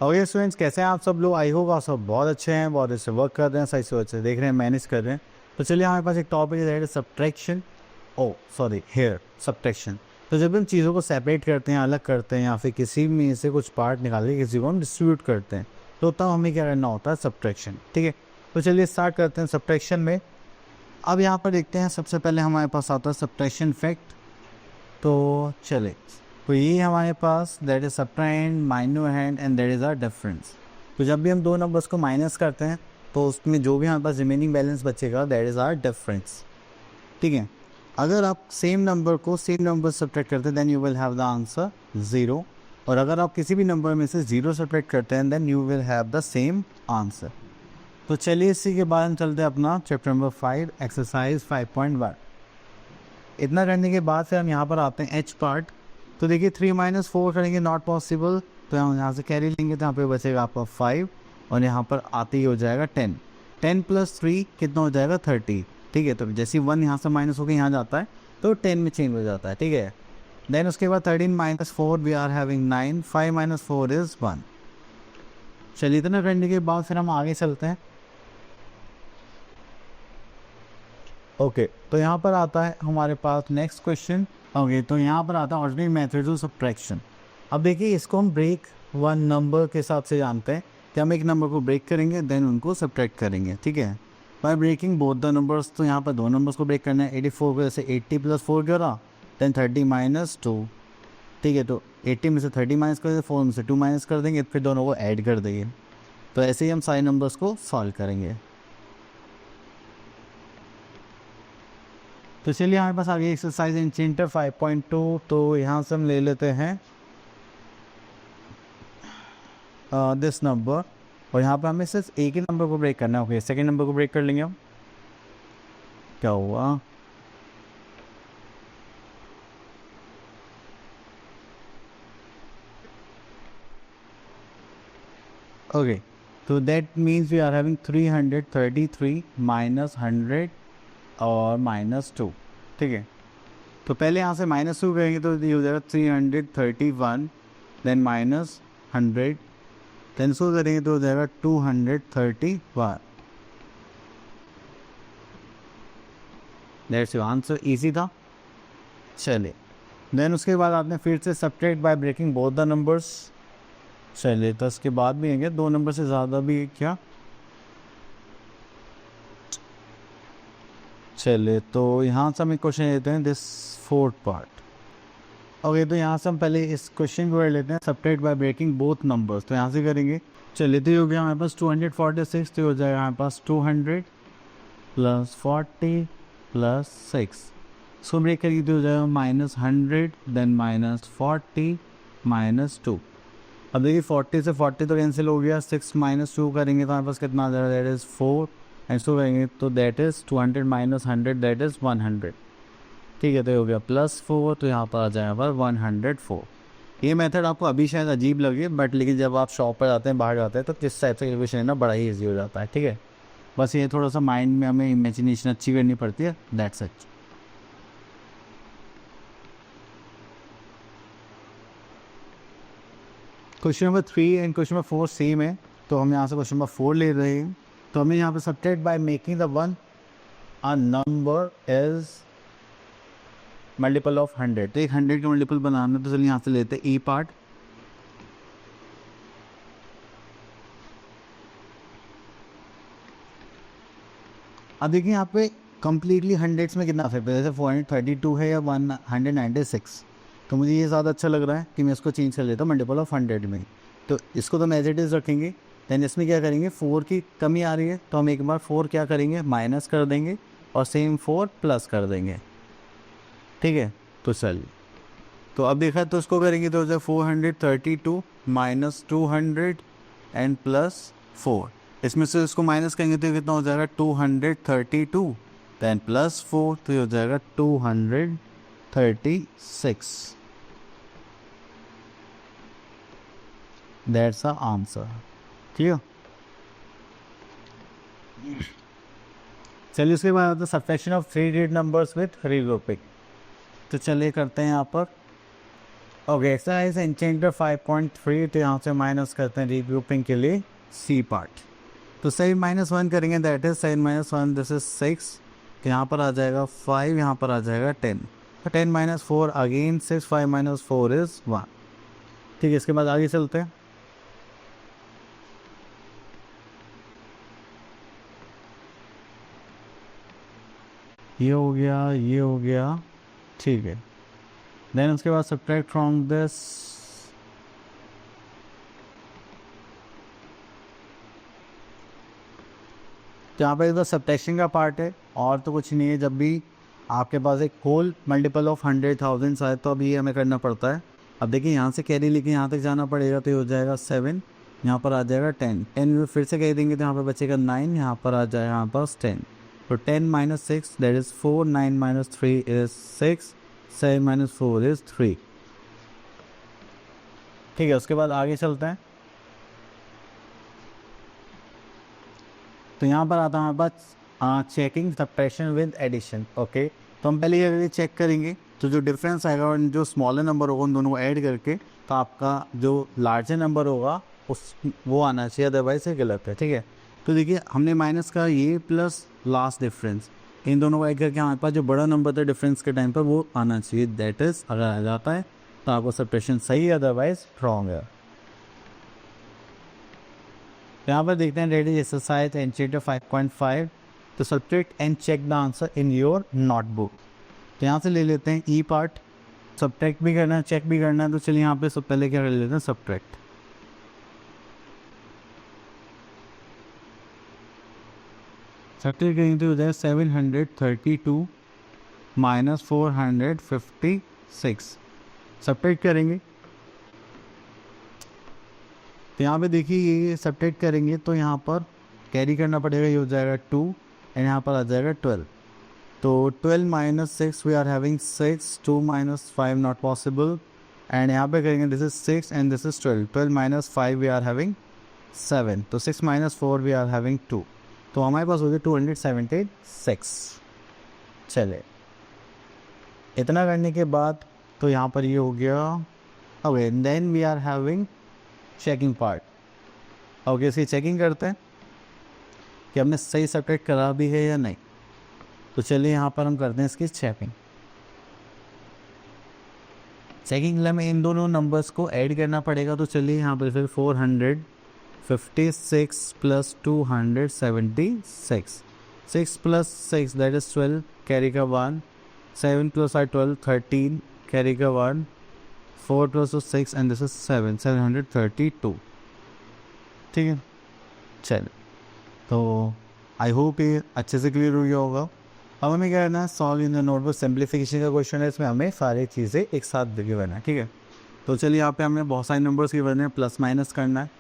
Okay students, कैसे हैं आप सब लोग? आई होप आप सब बहुत अच्छे हैं, बहुत अच्छे वर्क कर रहे हैं, सही से अच्छे देख रहे हैं, मैनेज कर रहे हैं। तो चलिए हमारे पास एक टॉपिक है सब्ट्रैक्शन, हेयर सब्ट्रैक्शन। तो जब हम चीज़ों को सेपरेट करते हैं, अलग करते हैं, या फिर किसी में से कुछ पार्ट निकाल के किसी को हम डिस्ट्रीब्यूट करते हैं, तो तब हमें क्या करना होता है? सब्ट्रैक्शन। ठीक है, तो चलिए स्टार्ट करते हैं सब्ट्रैक्शन में। अब यहाँ पर देखते हैं, सबसे पहले हमारे पास आता है सब्ट्रैक्शन फैक्ट। तो चले, तो ये हमारे पास that is subtrahend, minuend and that is our difference. तो जब भी हम दो नंबर्स को माइनस करते हैं तो उसमें जो भी हमारे पास रिमेनिंग बैलेंस बचेगा दैट इज आर डिफरेंस। ठीक है, अगर आप सेम नंबर को सेम नंबर सब्ट्रैक्ट करते हैं then you will have the answer 0, और अगर आप किसी भी नंबर में से 0 सब्ट्रैक्ट करते हैं then you will have the same answer. तो चलिए इसी के बाद हम चलते हैं अपना चैप्टर नंबर 5 एक्सरसाइज 5.1। इतना करने के बाद फिर हम यहाँ पर आते हैं एच पार्ट। तो देखिए 3 - 4 करेंगे, नॉट पॉसिबल, तो हम यहाँ से कैरी लेंगे तो यहाँ पे बचेगा आपका 5, और यहाँ पर आते ही हो जाएगा 10। 10 + 3 कितना हो जाएगा? 30। ठीक है, तो जैसे 1 यहाँ से माइनस होकर यहाँ जाता है तो 10 में चेंज हो जाता है। ठीक है, देन उसके बाद 13 - 4 वी आर हैविंग 9, 5 - 4 इज़ 1। चलिए इतना करने के बाद फिर हम आगे चलते हैं। ओके, तो यहाँ पर आता है हमारे पास नेक्स्ट क्वेश्चन। ओके, तो यहाँ पर आता है ऑर्डिनरी मेथड्स ऑफ सब्ट्रैक्शन। अब देखिए इसको हम ब्रेक वन नंबर के हिसाब से जानते हैं कि हम एक नंबर को ब्रेक करेंगे देन उनको सब्ट्रैक्ट करेंगे। ठीक है, by breaking both the numbers. तो यहाँ पर दो नंबर्स को ब्रेक करना है। 84 को जैसे 80 + 4 करा, देन 30 - 2। ठीक है, तो 80 में से 30 माइनस कर देंगे, 4 में से 2 माइनस कर देंगे, फिर दोनों को ऐड कर देंगे। तो ऐसे ही हम सारे नंबर्स को सॉल्व करेंगे। तो चलिए हमारे पास आगे एक्सरसाइज इन चैप्टर 5.2। तो यहाँ से हम ले लेते हैं दिस नंबर, और यहाँ पर हमें सिर्फ एक ही नंबर को ब्रेक करना है। ओके, सेकेंड नंबर को ब्रेक कर लेंगे हम। क्या हुआ? ओके, तो that means we are having 333 - 100 और -2। ठीक है, तो पहले यहाँ से -2 करेंगे तो ये हो जाएगा 331, देन -100, देन इसको करेंगे तो हो जाएगा 231। That's your answer. ईजी था। चलिए, देन उसके बाद आपने फिर से subtract by breaking both the numbers. चलिए, तो इसके बाद भी है दो नंबर से ज़्यादा भी क्या? चलिए, तो यहाँ से हम एक क्वेश्चन लेते हैं दिस फोर्थ पार्ट। ओके, तो यहाँ से हम पहले इस क्वेश्चन को कर लेते हैं subtract by breaking both numbers. तो यहाँ से करेंगे। चलिए, तो ये हो गया हमारे पास 246, तो हो जाएगा हमारे पास 200 + 40 + 6। इसको ब्रेक करेंगे तो हो जाएगा -100, देन -40 -2। अब देखिए 40 से 40 तो कैंसिल हो गया, 6 - 2 करेंगे तो हमारे पास कितना आ जाएगा? दैट इज़ 4, एंड 2 करेंगे तो दैट इज़ 200 - 100 दैट इज़ 100। ठीक है, तो हो गया +4, तो यहाँ पर आ जाएगा 104। ये मेथड आपको अभी शायद अजीब लगे, बट लेकिन जब आप शॉप पर जाते हैं, बाहर जाते हैं, तो किस टाइप से कैलकुलेशन है ना, बड़ा ही ईजी हो जाता है। ठीक है, बस ये थोड़ा सा माइंड में हमें इमेजिनेशन अच्छी करनी पड़ती है, that's it. Question number 3 and question number 4 same है, तो हम यहाँ से क्वेश्चन नंबर 4 ले रहे हैं। तो हमें यहाँ पे subtract by making the one a number is multiple of 100। तो एक 100 का मल्टीपल बनाना, तो चलिए यहाँ से लेते हैं ई पार्ट। अब देखिए यहाँ पे कम्प्लीटली हंड्रेड्स में कितना फेर, जैसे 432 है या 196। तो मुझे ये ज़्यादा अच्छा लग रहा है कि मैं इसको चेंज कर लेता हूँ मल्टीपल ऑफ 100 में। तो इसको तो एज इट इज़ रखेंगे। दैन इसमें क्या करेंगे, 4 की कमी आ रही है तो हम एक बार 4 क्या करेंगे, माइनस कर देंगे, और सेम 4 प्लस कर देंगे। ठीक है, तो चलिए, तो अब देखा तो इसको करेंगे तो हो जाए 432 - 200 एंड +4। इसमें से इसको माइनस करेंगे तो कितना हो जाएगा? 232, दैन +4, तो ये हो जाएगा 236। That's the answer. ठीक है, चलिए उसके बाद subtraction of 3 digit numbers with regrouping. तो चलिए करते हैं यहाँ पर। ओके, एक्सरसाइज इंटेंटर 5.3, तो यहाँ से माइनस करते हैं रीग्रुपिंग के लिए सी पार्ट। तो साइन -1 करेंगे, that is sine -1, this is 6, यहाँ पर आ जाएगा 5, यहाँ पर आ जाएगा 10, तो 10 - 4 अगेन 6, 5 - 4 इज 1। ठीक है, इसके बाद आगे चलते हैं। ये हो गया, ये हो गया, ठीक है। देन उसके बाद सब्ट्रैक्ट फ्रॉम दिस, तो यहाँ पर इधर सब्ट्रैक्शन का पार्ट है और तो कुछ नहीं है। जब भी आपके पास एक होल मल्टीपल ऑफ 100,000 आए तो अभी हमें करना पड़ता है। अब देखिए यहाँ से कैरी लेके यहाँ तक जाना पड़ेगा, तो ये हो जाएगा 7, यहाँ पर आ जाएगा 10, 10 में फिर से कैरी देंगे तो यहाँ पर बचेगा 9, यहाँ पर आ जाएगा यहाँ पास 10, तो 10 - 6 दैट इज़ 4, 9 - 3 इज़ 6, 7 - 4 इज़ 3। ठीक है, उसके बाद आगे चलते हैं। तो यहाँ पर आता है हमारे पास checking subtraction with addition. Okay, तो हम पहले ये चेक करेंगे, तो जो डिफरेंस आएगा और जो स्मॉलर नंबर होगा उन दोनों को ऐड करके, तो आपका जो लार्जर नंबर होगा उस वो आना चाहिए, अदरवाइज ये गलत है। ठीक है, तो देखिए हमने माइनस का ये प्लस लास्ट डिफरेंस, इन दोनों को ऐड करके हमारे पास जो बड़ा नंबर था डिफरेंस के टाइम पर वो आना चाहिए, दैट इज़ अगर आ जाता है तो आपको सब्ट्रैक्शन सही है, अदरवाइज रॉन्ग है। यहाँ पर देखते हैं रेडी एक्सरसाइज एंड 5.5, तो subtract and check the answer in your notebook. तो यहाँ से ले लेते हैं ई पार्ट, सब्ट्रैक्ट भी करना है चेक भी करना है, तो चलिए यहाँ पे सब पहले क्या कर लेते हैं, सब्ट्रैक्ट। सब्ट्रैक्ट करेंगे तो हो जाएगा 732 - 456। सब्ट्रैक्ट करेंगे तो यहाँ पे देखिए ये सब्ट्रैक्ट करेंगे तो यहाँ पर कैरी करना पड़ेगा, ये हो जाएगा 2 एंड यहाँ पर आ जाएगा 12। तो 12 - 6 we are having 6, 2 - 5 not possible, and यहाँ पे करेंगे this is 6 and this is 12, 12 - 5 we are having 7, तो 6 - 4 वी आर हैविंग 2, तो हमारे पास हो गया 276। चले, इतना करने के बाद तो यहाँ पर ये हो गया। Okay, then we are having checking part. Okay, इसकी चेकिंग करते हैं कि हमने सही सब्ट्रैक्ट करा भी है या नहीं। तो चलिए यहाँ पर हम करते हैं इसकी चेकिंग। चेकिंग के लिए हमें इन दोनों नंबर्स को ऐड करना पड़ेगा, तो चलिए यहाँ पर फिर 456 प्लस 276, 6 + 6 दैट इज 12, कैरी का 1, 7 + 5 12, 13, कैरी का 1, 4 + 2 6 एंड दिस इज 7, 732। ठीक है, चलिए, तो आई होप ये अच्छे से क्लियर हो गया होगा। अब हमें क्या करना है, solve in the notebook, simplification का क्वेश्चन है, इसमें हमें सारी चीज़ें एक साथ गिवन है। ठीक है, तो चलिए यहाँ पे हमने बहुत सारे नंबर्स गिवन है, प्लस माइनस करना है।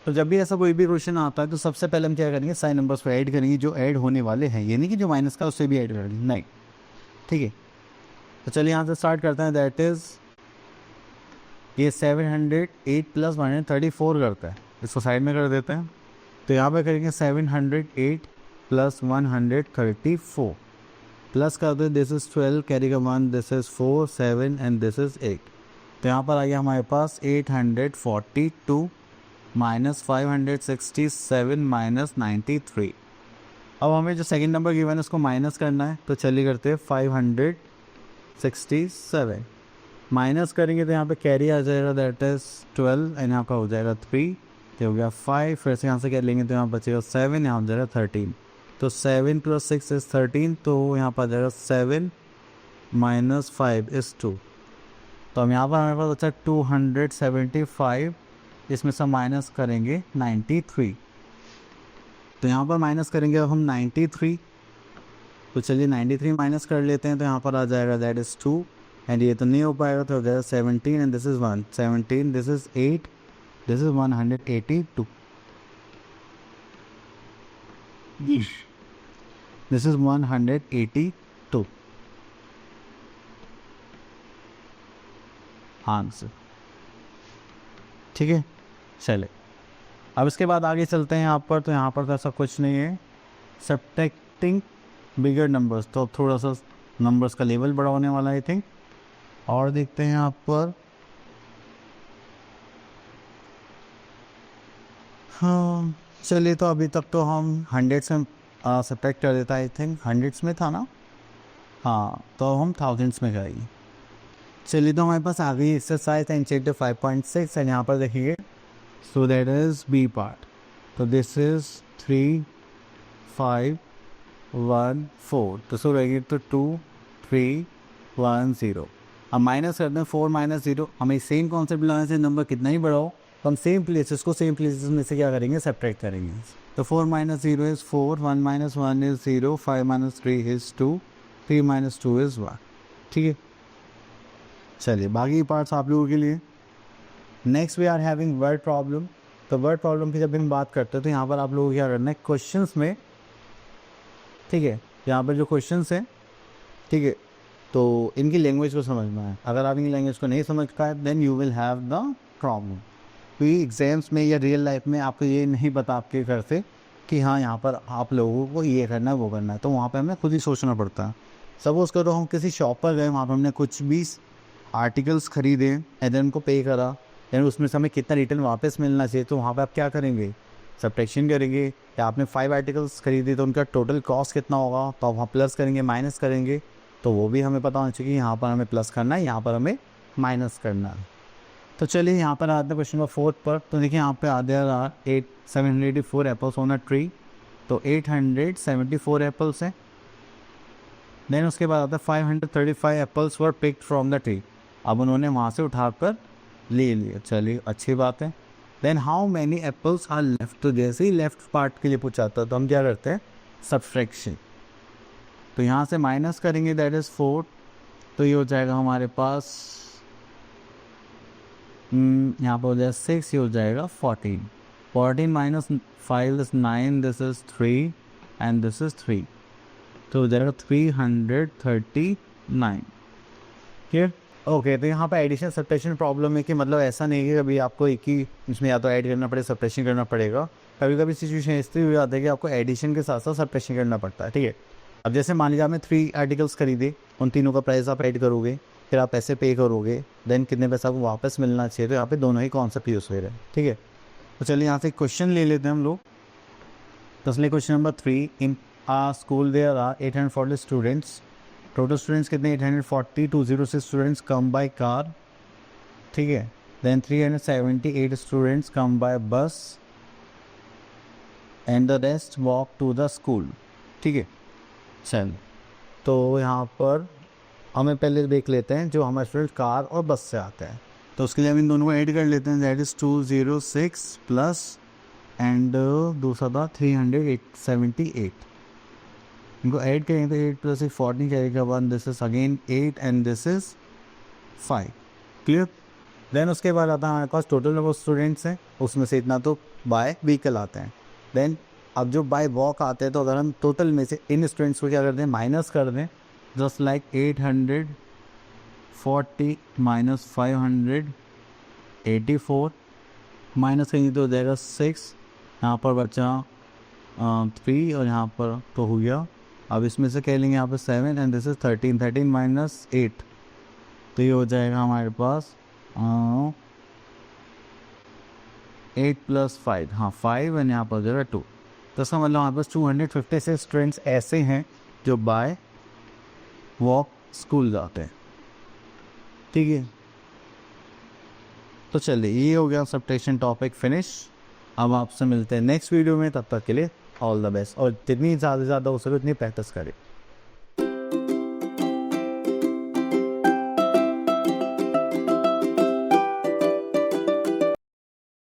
तो जब भी ऐसा कोई भी क्वेश्चन आता है तो सबसे पहले हम क्या करेंगे, सारे नंबर्स को ऐड करेंगे जो ऐड होने वाले हैं, ये नहीं कि जो माइनस का उससे भी ऐड करेंगे, नहीं। ठीक है, तो चलिए यहाँ से स्टार्ट करते हैं, दैट इज़ ये 708 + 134 करता है, इसको साइड में कर देते हैं। तो यहाँ पे करेंगे 708 + 134 प्लस कर दो, दिस इज़ 12, कैरी का 1, this is 4, 7 and this is 8। तो यहाँ पर आ गया हमारे पास 842 - 567 - 93। अब हमें जो सेकंड नंबर गिवन है उसको माइनस करना है, तो चलिए करते हैं 567 माइनस करेंगे तो यहाँ पे कैरी आ जाएगा, दैट इज़ 12 एंड यहाँ का हो जाएगा 3, तो हो गया 5, फिर से यहाँ से क्या लेंगे तो यहाँ बचेगा 7, यहाँ हो जाएगा 13, तो 7 + 6 इज़ 13, तो यहाँ पर आ जाएगा 7 - 5 इज़ 2। तो हम यहाँ पर हमारे पास अच्छा 275, इसमें से माइनस करेंगे 93, तो यहाँ पर माइनस करेंगे अब हम 93, तो चलिए 93 माइनस कर लेते हैं, तो यहाँ पर आ जाएगा दैट इज़ 2 एंड ये तो नहीं हो पाएगा, तो हो जाएगा 17 and this is 1, 17, this is 8, this is 182, this is 182 answer. ठीक है, चले, अब इसके बाद आगे चलते हैं यहाँ पर। तो यहाँ पर तो ऐसा कुछ नहीं है, सब्ट्रैक्टिंग बिगर नंबर्स, तो थोड़ा सा नंबर्स का लेवल बड़ा होने वाला है आई थिंक। और देखते हैं यहाँ पर, हाँ चलिए, तो अभी तक तो हम हंड्रेड्स में सब्ट्रैक्ट कर देता है। आई थिंक हंड्रेड्स में था ना, हाँ तो हम थाउजेंड्स में करेंगे। चलिए, तो हमारे पास आ गई एक्सरसाइज एंड चेक 5.6 एंड यहाँ पर देखिए, so that is B part. तो दिस इज़ 3 5 1 4, तो सो रहेगी तो 2 3 1 0। अब माइनस करते हैं 4 माइनस 0, हमें सेम कॉन्सेप्ट लगाने से नंबर कितना ही बड़ा हो तो हम सेम प्लेसेस को सेम प्लेसेस में से क्या करेंगे, सब्ट्रैक्ट करेंगे। तो 4 minus 0 is 4, 1 minus 1 is 0, 5 minus 3 is 2, 3 minus 2 is 1। ठीक है, चलिए बाकी पार्ट्स आप लोगों के लिए। Next we are having word problem. तो वर्ड प्रॉब्लम की जब हम बात करते हैं तो यहाँ पर आप लोगों को क्या करना है, क्वेश्चंस में, ठीक है, यहाँ पर जो क्वेश्चंस हैं, ठीक है, तो इनकी लैंग्वेज को समझना है। अगर आप इनकी लैंग्वेज को नहीं समझ पाए then you will have the problem. क्योंकि एग्जाम्स में या रियल लाइफ में आपको ये नहीं बता आपके घर से कि हाँ यहाँ पर आप लोगों को ये करना है वो करना है, तो वहाँ पे हमें खुद ही सोचना पड़ता है। सपोज करो हम किसी शॉप पर गए, वहाँ पर हमने कुछ भी आर्टिकल्स खरीदे एंड देन उनको पे करा, देन उसमें से हमें कितना रिटर्न वापस मिलना चाहिए, तो वहाँ पर आप क्या करेंगे, सब्ट्रैक्शन करेंगे। या आपने 5 आर्टिकल्स खरीदे तो उनका टोटल कॉस्ट कितना होगा, तो आप वहाँ प्लस करेंगे, माइनस करेंगे, तो वो भी हमें पता होना चाहिए कि यहाँ पर हमें प्लस करना है, यहाँ पर हमें माइनस करना है। तो चलिए यहाँ पर आते हैं क्वेश्चन नंबर 4 पर। तो देखिए यहाँ पे आ गया 784 एप्पल्स ऑन अ ट्री, तो 874 एप्पल्स हैं। देन उसके बाद आता है 535 apples were picked from the tree, अब उन्होंने वहाँ से उठाकर ले लिया, चलिए अच्छी बात है। Then how many apples are left, तो जैसे ही लेफ्ट पार्ट के लिए पूछा था तो हम क्या करते हैं, सब्ट्रैक्शन। तो यहाँ से माइनस करेंगे, दैट इज़ 4, तो ये हो जाएगा हमारे पास यहाँ पर हो जाएगा 6, ये हो जाएगा 14। 14 minus 5 is 9, this is 3 and this is 3, तो हो जाएगा 339। Clear, okay. तो यहाँ पे एडिशन सब्ट्रैक्शन प्रॉब्लम है कि मतलब ऐसा नहीं है कि कभी आपको एक ही इसमें या तो ऐड करना पड़े सब्ट्रैक्शन करना पड़ेगा। कभी कभी सिचुएशन ऐसी हो जाती है कि आपको एडिशन के साथ साथ सब्ट्रैक्शन करना पड़ता है। ठीक है, अब जैसे मान लीजिए आपने 3 आर्टिकल्स खरीदे, उन तीनों का प्राइस आप ऐड करोगे, फिर आप पैसे पे करोगे, देन कितने पैसा आपको वापस मिलना चाहिए, तो यहाँ पे दोनों ही कॉन्सेप्ट यूज़ हो रहे हैं। ठीक है, तो चलिए यहाँ से क्वेश्चन ले लेते हैं हम लोग। तो इसलिए question number 3, in a school there are 840 students, total students कितने 840, 206 स्टूडेंट्स कम बाय कार, ठीक है, then 378 students come by bus and the rest walk to the school. ठीक है, चल तो यहाँ पर हमें पहले देख लेते हैं जो हमारे स्टूडेंट कार और बस से आते हैं, तो उसके लिए हम इन दोनों को ऐड कर लेते हैं, दैट इज़ 206 प्लस एंड दूसरा था 378, इनको ऐड करेंगे तो 8 प्लस 1 14 करेगा 1, this is again 8 and this is 5। Clear, then उसके बाद आता है हमारे पास टोटल नंबर स्टूडेंट्स हैं, उसमें से इतना तो बाय व्हीकल आते हैं। देन अब जो बाय वॉक आते हैं, तो अगर हम टोटल में से इन स्टूडेंट्स को क्या करते हैं, माइनस कर दें, जस्ट लाइक 840 माइनस 584, माइनस करेंगे तो हो जाएगा 6, यहाँ पर बचा 3 और यहाँ पर तो हो गया। अब इसमें से कह लेंगे यहाँ पर 7 एंड दिस इज 13, 13 माइनस 8, तो ये हो जाएगा हमारे पास 8 प्लस 5, हाँ 5 एंड यहाँ पर हो जाएगा 2। तो इसका मतलब हमारे पास 256 स्टूडेंट्स ऐसे हैं जो बाय वॉक स्कूल जाते हैं। ठीक है, तो चलिए ये हो गया सब्ट्रैक्शन टॉपिक फिनिश। अब आपसे मिलते हैं नेक्स्ट वीडियो में, तब तक के लिए ऑल द बेस्ट, और जितनी ज़्यादा से ज़्यादा हो सके उतनी प्रैक्टिस करें।